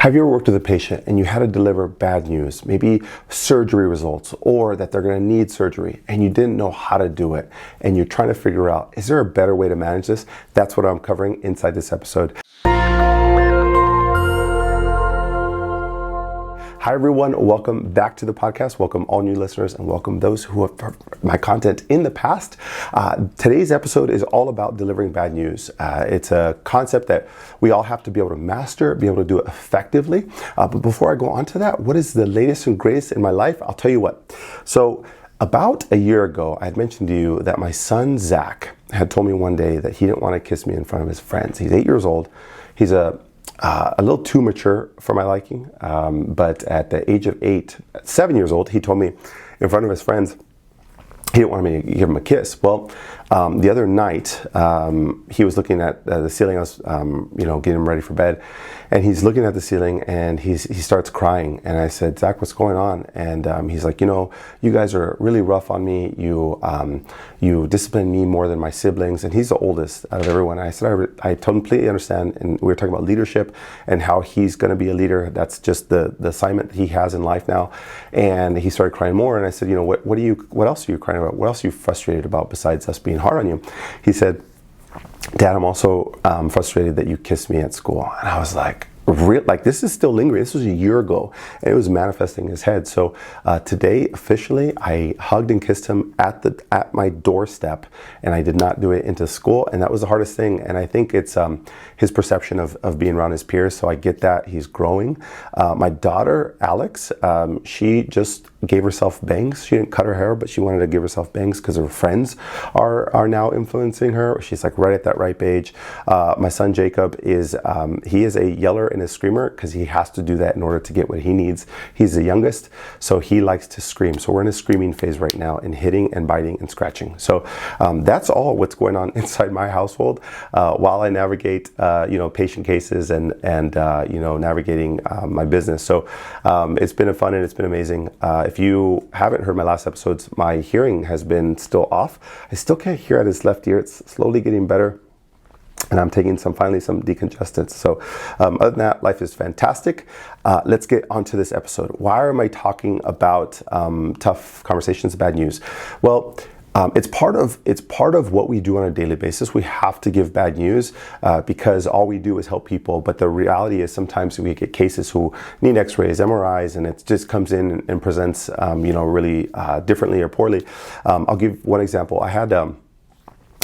Have you ever worked with a patient and you had to deliver bad news, maybe surgery results, or that they're going to need surgery, and you didn't know how to do it, and you're trying to figure out, is there a better way to manage this? That's what I'm covering inside this episode. Hi everyone, welcome back to the podcast. Welcome all new listeners and welcome those who have heard my content in the past. Today's episode is all about delivering bad news. It's a concept that we all have to be able to master, be able to do it effectively. But before I go on to that, what is the latest and greatest in my life? I'll tell you what. So about a year ago, I had mentioned to you that my son, Zach, had told me one day that he didn't want to kiss me in front of his friends. He's 8 years old. He's a little too mature for my liking, but at the age of 7 years old, he told me in front of his friends he didn't want me to give him a kiss. Well, the other night, he was looking at the ceiling. I was, getting him ready for bed, and he's looking at the ceiling, and he starts crying. And I said, Zach, what's going on? And he's like, you guys are really rough on me. You discipline me more than my siblings, and he's the oldest out of everyone. And I said, I completely understand. And we were talking about leadership and how he's going to be a leader. That's just the assignment that he has in life now. And he started crying more. And I said, what else are you crying about? What else are you frustrated about besides us being hard on you? He said, Dad, I'm also frustrated that you kissed me at school. And I was like, this is still lingering. This was a year ago, and it was manifesting in his head. So today, officially, I hugged and kissed him at my doorstep, and I did not do it into school, and that was the hardest thing. And I think it's his perception of being around his peers. So I get that he's growing. My daughter, Alex, she just gave herself bangs. She didn't cut her hair, but she wanted to give herself bangs because her friends are now influencing her. She's like right at that ripe age. My son Jacob is he is a yeller and a screamer because he has to do that in order to get what he needs. He's the youngest, so he likes to scream. So we're in a screaming phase right now, and hitting and biting and scratching. So that's all what's going on inside my household while I navigate patient cases and navigating my business. So it's been fun and it's been amazing. If you haven't heard my last episodes, my hearing has been still off. I still can't hear at his left ear. It's slowly getting better. And I'm taking finally some decongestants. So other than that, life is fantastic. Let's get onto this episode. Why am I talking about tough conversations, bad news? Well, it's part of what we do on a daily basis. We have to give bad news because all we do is help people. But the reality is sometimes we get cases who need X-rays, MRIs, and it just comes in and presents really differently or poorly. I'll give one example. I had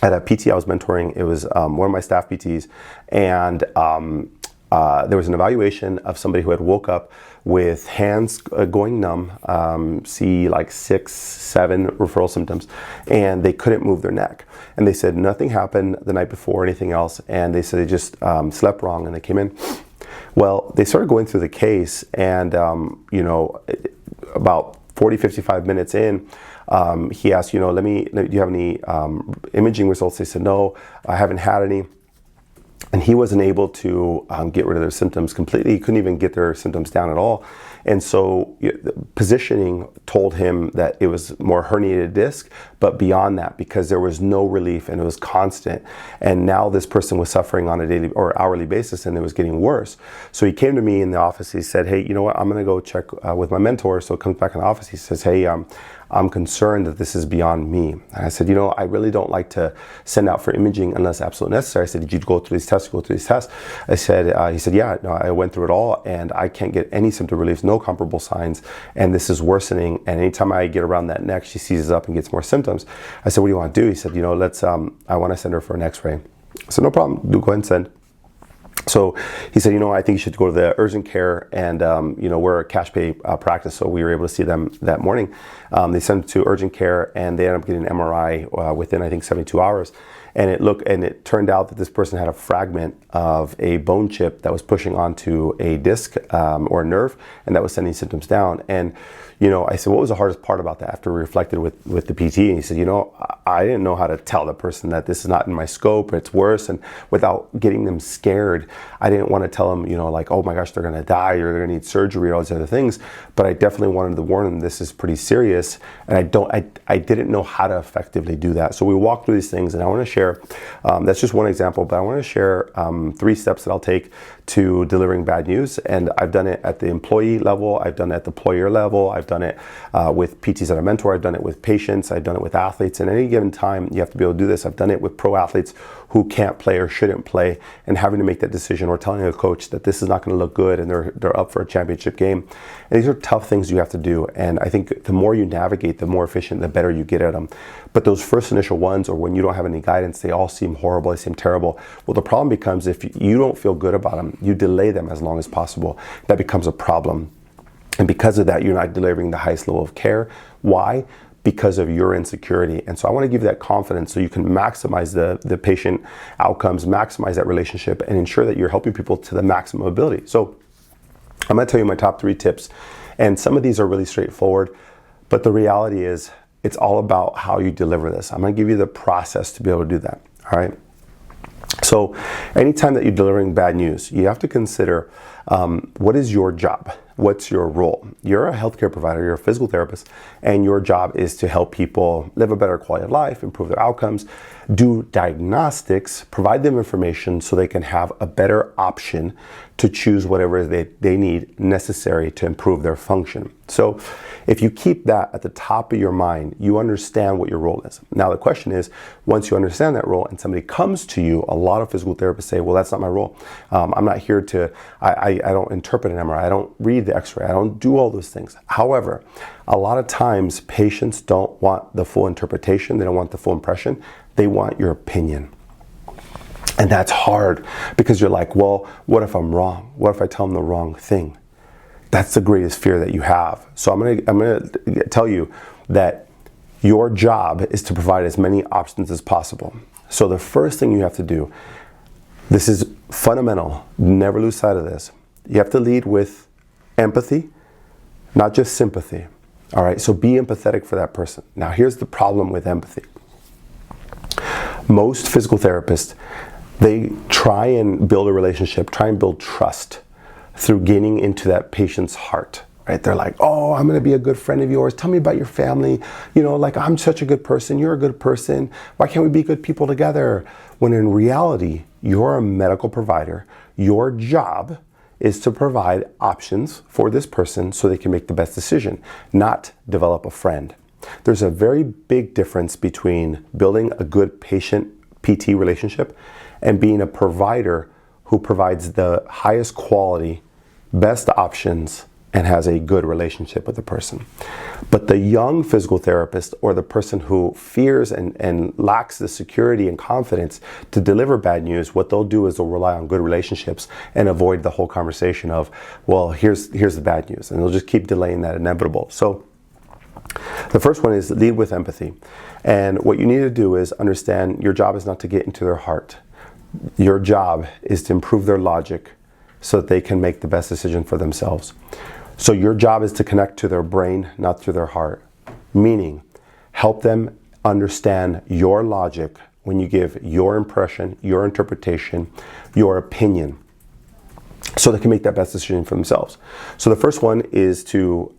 at a PT I was mentoring. It was one of my staff PTs, and there was an evaluation of somebody who had woke up with hands going numb, see like 6, 7 referral symptoms, and they couldn't move their neck. And they said nothing happened the night before or anything else, and they said they just slept wrong and they came in. Well, they started going through the case, and about 40, 55 minutes in, he asked, do you have any imaging results? They said, no, I haven't had any. And he wasn't able to get rid of their symptoms completely. He couldn't even get their symptoms down at all. And so positioning told him that it was more herniated disc, but beyond that, because there was no relief and it was constant. And now this person was suffering on a daily or hourly basis, and it was getting worse. So he came to me in the office. He said, hey, you know what? I'm going to go check with my mentor. So he comes back in the office. He says, hey, I'm concerned that this is beyond me. And I said, I really don't like to send out for imaging unless absolutely necessary. I said, did you go through these tests? Go through these tests? I said, he said, yeah, no, I went through it all, and I can't get any symptom relief, no comparable signs, and this is worsening. And anytime I get around that neck, she seizes up and gets more symptoms. I said, what do you want to do? He said, let's, I want to send her for an X-ray. I said, no problem, go ahead and send. So he said, I think you should go to the urgent care, and we're a cash pay practice, so we were able to see them that morning. They sent him to urgent care, and they ended up getting an MRI within, I think, 72 hours. And it turned out that this person had a fragment of a bone chip that was pushing onto a disc or a nerve, and that was sending symptoms down. And I said, what was the hardest part about that? After we reflected with the PT, and he said, I didn't know how to tell the person that this is not in my scope, it's worse, and without getting them scared. I didn't want to tell them, oh my gosh, they're going to die or they're going to need surgery or all these other things. But I definitely wanted to warn them this is pretty serious, and I didn't know how to effectively do that. So we walked through these things, and I want to share. That's just one example, but I want to share 3 steps that I'll take to delivering bad news. And I've done it at the employee level. I've done it at the employer level. I've done it with PTs that I mentor. I've done it with patients. I've done it with athletes. And at any given time, you have to be able to do this. I've done it with pro athletes who can't play or shouldn't play, and having to make that decision, or telling a coach that this is not going to look good and they're up for a championship game. And these are tough things you have to do. And I think the more you navigate, the more efficient, the better you get at them. But those first initial ones, or when you don't have any guidance, they all seem horrible, they seem terrible. Well, the problem becomes if you don't feel good about them, you delay them as long as possible. That becomes a problem. And because of that, you're not delivering the highest level of care. Why? Because of your insecurity. And so I want to give you that confidence so you can maximize the patient outcomes, maximize that relationship, and ensure that you're helping people to the maximum ability. So I'm going to tell you my top 3 tips. And some of these are really straightforward, but the reality is it's all about how you deliver this. I'm going to give you the process to be able to do that. All right. So anytime that you're delivering bad news, you have to consider what is your job? What's your role? You're a healthcare provider, you're a physical therapist, and your job is to help people live a better quality of life, improve their outcomes, do diagnostics, provide them information so they can have a better option to choose whatever they need necessary to improve their function. So if you keep that at the top of your mind, you understand what your role is. Now the question is, once you understand that role and somebody comes to you, a lot of physical therapists say, well, that's not my role. I'm not here to, I don't interpret an MRI, I don't read the x-ray, I don't do all those things. However, a lot of times patients don't want the full interpretation, they don't want the full impression, they want your opinion. And that's hard because you're like, well, what if I'm wrong? What if I tell them the wrong thing? That's the greatest fear that you have. So I'm gonna tell you that your job is to provide as many options as possible. So the first thing you have to do, this is fundamental, never lose sight of this. You have to lead with empathy, not just sympathy. All right, so be empathetic for that person. Now here's the problem with empathy. Most physical therapists, they try and build a relationship, try and build trust through getting into that patient's heart, right? They're like, oh, I'm going to be a good friend of yours. Tell me about your family. You know, like, I'm such a good person. You're a good person. Why can't we be good people together? When in reality, you're a medical provider. Your job is to provide options for this person so they can make the best decision, not develop a friend. There's a very big difference between building a good patient-PT relationship and being a provider who provides the highest quality, best options, and has a good relationship with the person. But the young physical therapist, or the person who fears and lacks the security and confidence to deliver bad news, what they'll do is they'll rely on good relationships and avoid the whole conversation of, well, here's the bad news. And they'll just keep delaying that inevitable. So the first one is lead with empathy. And what you need to do is understand your job is not to get into their heart. Your job is to improve their logic so that they can make the best decision for themselves. So your job is to connect to their brain, not to their heart. Meaning, help them understand your logic when you give your impression, your interpretation, your opinion, so they can make that best decision for themselves. So the first one is to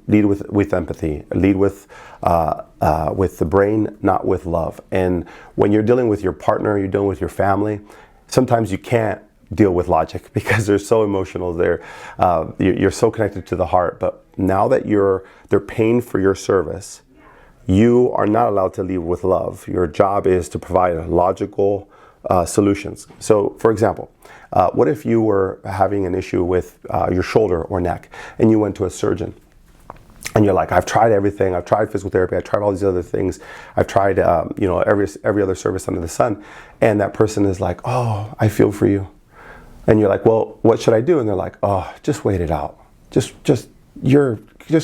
lead with empathy, lead with the brain, not with love. And when you're dealing with your partner, you're dealing with your family, sometimes you can't deal with logic because they're so emotional. You're so connected to the heart. But now that they're paying for your service, you are not allowed to lead with love. Your job is to provide logical solutions. So, for example, what if you were having an issue with your shoulder or neck and you went to a surgeon and you're like, I've tried everything. I've tried physical therapy. I've tried all these other things. I've tried every other service under the sun. And that person is like, oh, I feel for you. And you're like, well, what should I do? And they're like, oh, just wait it out. Just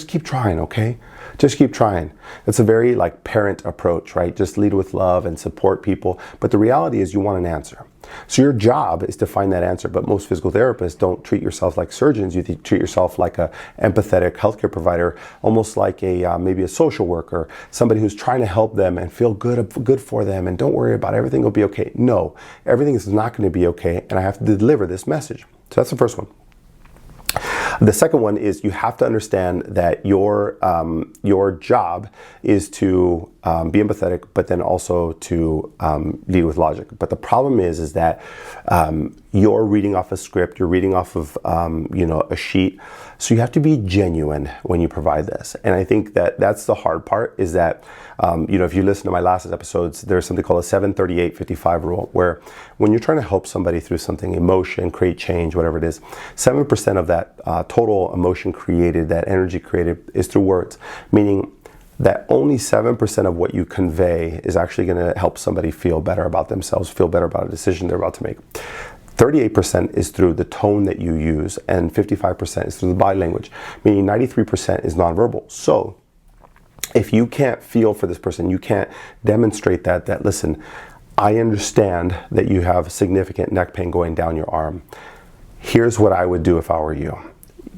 keep trying, okay? Just keep trying. That's a very parent approach, right? Just lead with love and support people. But the reality is you want an answer. So your job is to find that answer. But most physical therapists don't treat yourself like surgeons. You treat yourself like a empathetic healthcare provider, almost like maybe a social worker, somebody who's trying to help them and feel good for them. And don't worry about it. Everything will be okay. No, everything is not going to be okay. And I have to deliver this message. So that's the first one. The second one is you have to understand that your job is to be empathetic, but then also to lead with logic. But the problem is that you're reading off a script, you're reading off of a sheet. So you have to be genuine when you provide this. And I think that that's the hard part, is that, if you listen to my last episodes, there's something called a 7-38-55 rule, where when you're trying to help somebody through something, emotion, create change, whatever it is, 7% of that total emotion created, that energy created, is through words, meaning that only 7% of what you convey is actually going to help somebody feel better about themselves, feel better about a decision they're about to make. 38% is through the tone that you use, and 55% is through the body language, meaning 93% is nonverbal. So if you can't feel for this person, you can't demonstrate that listen, I understand that you have significant neck pain going down your arm. Here's what I would do if I were you.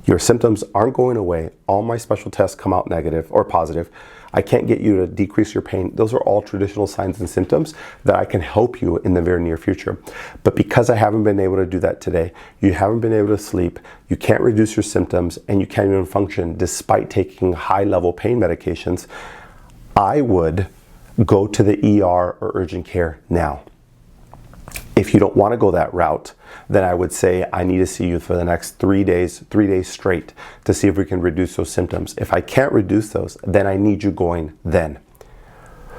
Your symptoms aren't going away. All my special tests come out negative or positive. I can't get you to decrease your pain. Those are all traditional signs and symptoms that I can help you in the very near future. But because I haven't been able to do that today, you haven't been able to sleep, you can't reduce your symptoms, and you can't even function despite taking high-level pain medications, I would go to the ER or urgent care now. If you don't want to go that route, then I would say I need to see you for the next 3 days straight to see if we can reduce those symptoms. If I can't reduce those, then I need you going then.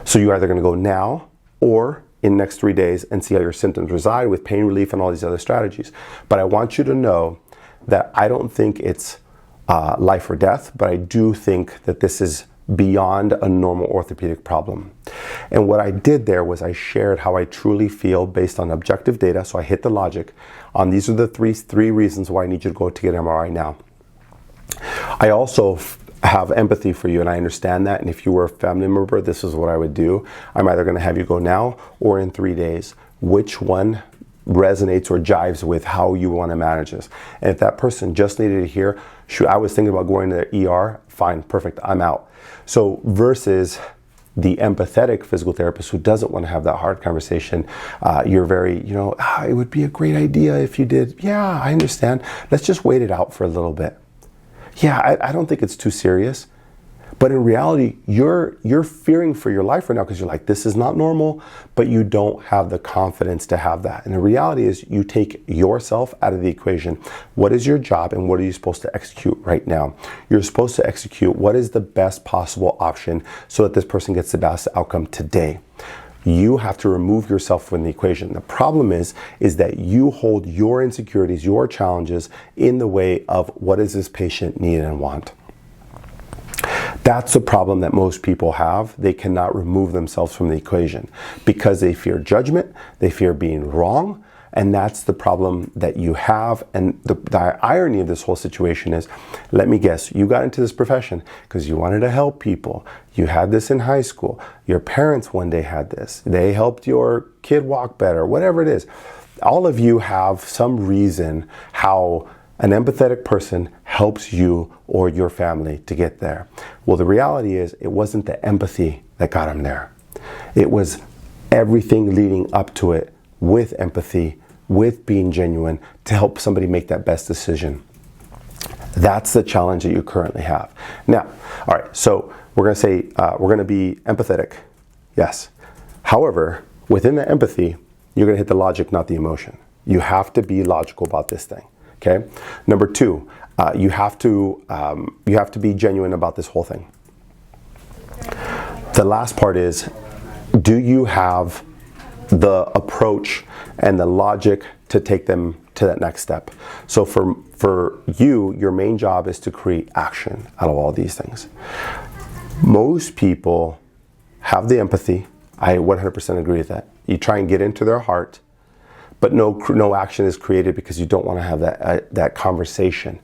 So you're either going to go now or in the next 3 days and see how your symptoms reside with pain relief and all these other strategies. But I want you to know that I don't think it's life or death, but I do think that this is beyond a normal orthopedic problem. And what I did there was I shared how I truly feel based on objective data. So I hit the logic on these are the three reasons why I need you to go to get an MRI now. I also have empathy for you, and I understand that. And if you were a family member, this is what I would do. I'm either going to have you go now or in 3 days. Which one resonates or jives with how you want to manage this? And if that person just needed to hear, shoot, I was thinking about going to the ER, fine, perfect, I'm out. So versus the empathetic physical therapist who doesn't want to have that hard conversation, you're very, it would be a great idea if you did. Yeah, I understand. Let's just wait it out for a little bit. Yeah, I don't think it's too serious. But in reality, you're fearing for your life right now because you're like, this is not normal, but you don't have the confidence to have that. And the reality is you take yourself out of the equation. What is your job and what are you supposed to execute right now? You're supposed to execute what is the best possible option so that this person gets the best outcome today. You have to remove yourself from the equation. The problem is that you hold your insecurities, your challenges in the way of what does this patient need and want. That's the problem that most people have. They cannot remove themselves from the equation because they fear judgment, they fear being wrong, and that's the problem that you have. And the irony of this whole situation is, let me guess, you got into this profession because you wanted to help people. You had this in high school. Your parents one day had this. They helped your kid walk better, whatever it is. All of you have some reason how an empathetic person helps you or your family to get there. Well, the reality is it wasn't the empathy that got them there. It was everything leading up to it with empathy, with being genuine to help somebody make that best decision. That's the challenge that you currently have. Now, all right, so we're gonna say, we're gonna be empathetic, yes. However, within the empathy, you're gonna hit the logic, not the emotion. You have to be logical about this thing. Okay. Number two, you have to be genuine about this whole thing. The last part is, do you have the approach and the logic to take them to that next step? So for you, your main job is to create action out of all these things. Most people have the empathy. I 100% agree with that. You try and get into their heart, but no action is created because you don't want to have that conversation.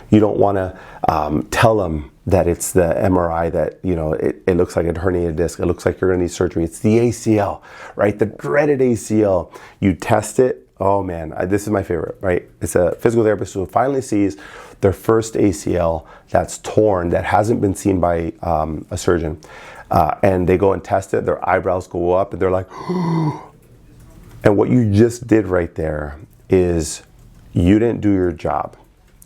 You don't want to tell them that it's the MRI that, it looks like a herniated disc. It looks like you're going to need surgery. It's the ACL, right? The dreaded ACL. You test it. Oh man, this is my favorite, right? It's a physical therapist who finally sees their first ACL that's torn, that hasn't been seen by a surgeon. And they go and test it. Their eyebrows go up and they're like, and what you just did right there is you didn't do your job.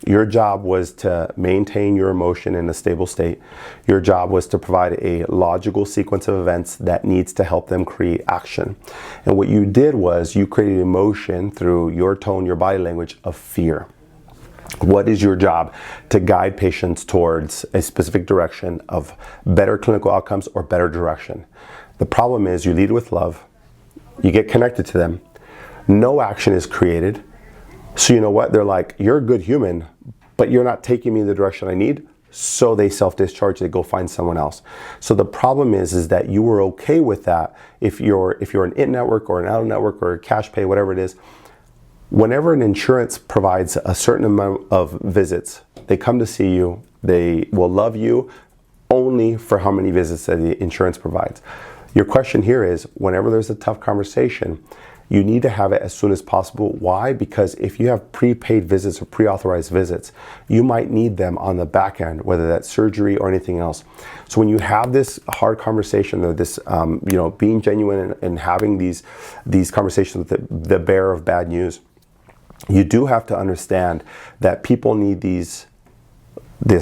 Your job was to maintain your emotion in a stable state. Your job was to provide a logical sequence of events that needs to help them create action. And what you did was you created emotion through your tone, your body language of fear. What is your job? To guide patients towards a specific direction of better clinical outcomes or better direction. The problem is you lead with love, you get connected to them, no action is created. So you know what? They're like, you're a good human, but you're not taking me in the direction I need. So they self-discharge, they go find someone else. So the problem is that you were okay with that if you're an in-network or an out-of-network or a cash pay, whatever it is. Whenever an insurance provides a certain amount of visits, they come to see you, they will love you only for how many visits that the insurance provides. Your question here is, whenever there's a tough conversation, you need to have it as soon as possible. Why? Because if you have prepaid visits or pre-authorized visits, you might need them on the back end, whether that's surgery or anything else. So when you have this hard conversation or this, being genuine and having these conversations with the bearer of bad news, you do have to understand that people need this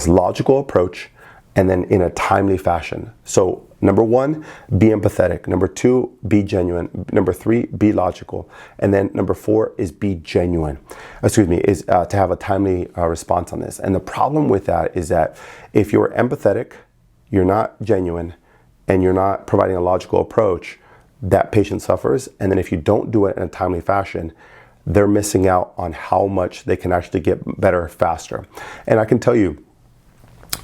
logical approach and then in a timely fashion. So number one, be empathetic. Number two, be genuine. Number three, be logical. And then number four is be genuine. Is to have a timely response on this. And the problem with that is that if you're empathetic, you're not genuine, and you're not providing a logical approach, that patient suffers. And then if you don't do it in a timely fashion, they're missing out on how much they can actually get better faster. And I can tell you,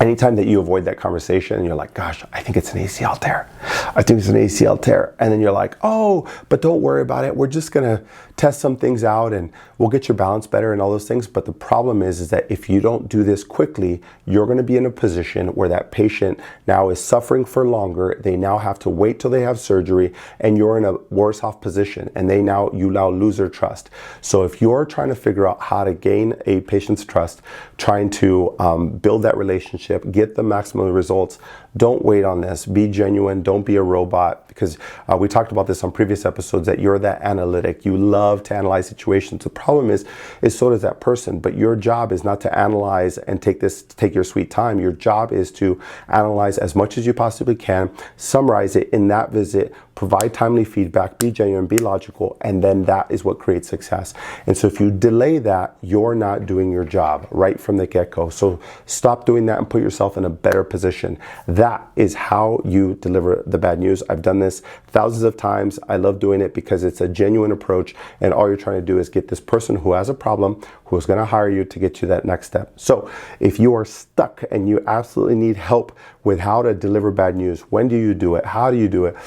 anytime that you avoid that conversation and you're like, gosh, I think it's an ACL tear. I think it's an ACL tear. And then you're like, oh, but don't worry about it. We're just going to test some things out and we'll get your balance better and all those things. But the problem is that if you don't do this quickly, you're going to be in a position where that patient now is suffering for longer. They now have to wait till they have surgery and you're in a worse off position and you now lose their trust. So if you're trying to figure out how to gain a patient's trust, trying to build that relationship, get the maximum results, don't wait on this. Be genuine. Don't be a robot, because we talked about this on previous episodes, that you're that analytic. You love to analyze situations. The problem is so does that person, but your job is not to analyze and take your sweet time. Your job is to analyze as much as you possibly can, summarize it in that visit, provide timely feedback, be genuine, be logical, and then that is what creates success. And so if you delay that, you're not doing your job right from the get-go. So stop doing that and put yourself in a better position. That is how you deliver the bad news. I've done this thousands of times. I love doing it because it's a genuine approach, and all you're trying to do is get this person who has a problem, who's going to hire you to get you that next step. So if you are stuck and you absolutely need help with how to deliver bad news, when do you do it? How do you do it?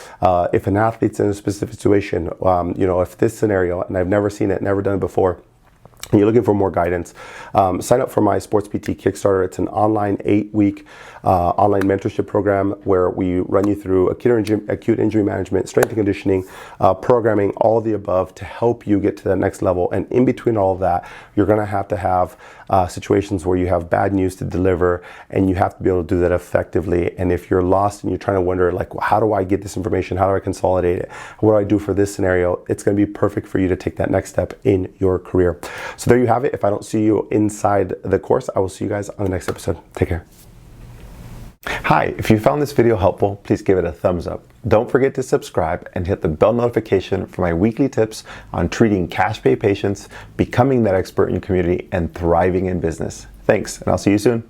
If an athlete's in a specific situation, if this scenario, and I've never seen it, never done it before, and you're looking for more guidance, sign up for my Sports PT Kickstarter. It's an online 8-week online mentorship program where we run you through acute injury management, strength and conditioning, programming, all of the above to help you get to the next level. And in between all of that, you're going to have situations where you have bad news to deliver, and you have to be able to do that effectively. And if you're lost and you're trying to wonder, like, well, how do I get this information? How do I consolidate it? What do I do for this scenario? It's going to be perfect for you to take that next step in your career. So there you have it. If I don't see you inside the course, I will see you guys on the next episode. Take care. Hi, if you found this video helpful, please give it a thumbs up. Don't forget to subscribe and hit the bell notification for my weekly tips on treating cash pay patients, becoming that expert in your community, and thriving in business. Thanks, and I'll see you soon.